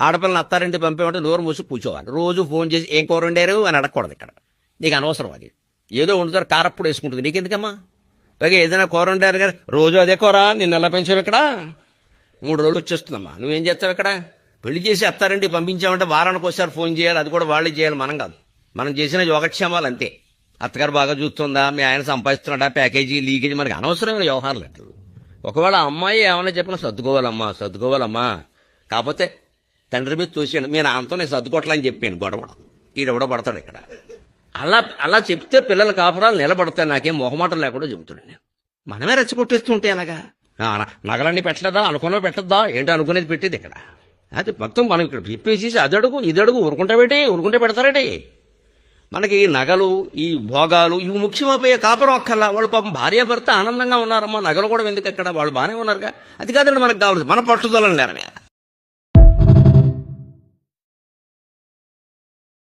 ఆడపిల్లని అత్తారింటి పంపేమంటే నోరు మూసి కూర్చోవాలి. రోజు ఫోన్ చేసి ఏం కూర వండారు అని అడగకూడదు. ఇక్కడ నీకు అనవసరం. అది ఏదో వండుతారు, కారప్పుడు వేసుకుంటుంది. నీకెందుకమ్మా? పైగా ఏదైనా కూర వండారు కానీ రోజు అదే కూర నిన్ను ఎలా పెంచావు? ఇక్కడ 3 రోజులు వచ్చేస్తుందమ్మా. నువ్వేం చేస్తావు? ఇక్కడ పెళ్లి చేసి అత్తారింటికి పంపించామంటే వారానికి ఒకసారి ఫోన్ చేయాలి. అది కూడా వాళ్ళే చేయాలి, మనం కాదు. మనం చేసిన యోగక్షేమాలు అంతే. అత్తగారు బాగా చూస్తుందా, మీ ఆయన సంపాదిస్తున్నాడా, ప్యాకేజీ లీకేజీ, మనకి అనవసరమైన వ్యవహారాలు అంటారు. ఒకవేళ అమ్మాయి ఏమైనా చెప్పినా సర్దుకోవాలమ్మా. కాకపోతే తండ్రి మీద చూసాను, మీ నాన్నతో నేను సర్దుకోవట్లని చెప్పాను. గొడవ ఈడెవడో పడతాడు ఇక్కడ. అలా చెప్తే పిల్లల కాపురాలు నిలబడతాయి. నాకేం మొహమాటం లేకుండా చెబుతాడు. నేను మనమే రెచ్చగొట్టేస్తుంటే అలాగా నగలన్నీ పెట్టలేదా, అనుకున్నవి పెట్టద్దా ఏంటి, అనుకునేది పెట్టేది ఇక్కడ. అది మొత్తం మనం ఇక్కడ చెప్పేసి అదడుగు ఇదడుగు ఊరుకుంటే పెడతారేటి. మనకి ఈ నగలు, ఈ భోగాలు ఇవి ముఖ్యమైపోయే. కాపురం అక్కర్లా. వాళ్ళు పాపం భార్యాభర్త ఆనందంగా ఉన్నారమ్మా. నగలు కూడా ఎందుకు ఎక్కడ, వాళ్ళు బాగానే ఉన్నారుగా. అది కాదండి మనకు కావాలి. మన పట్టుదలని లేరనే.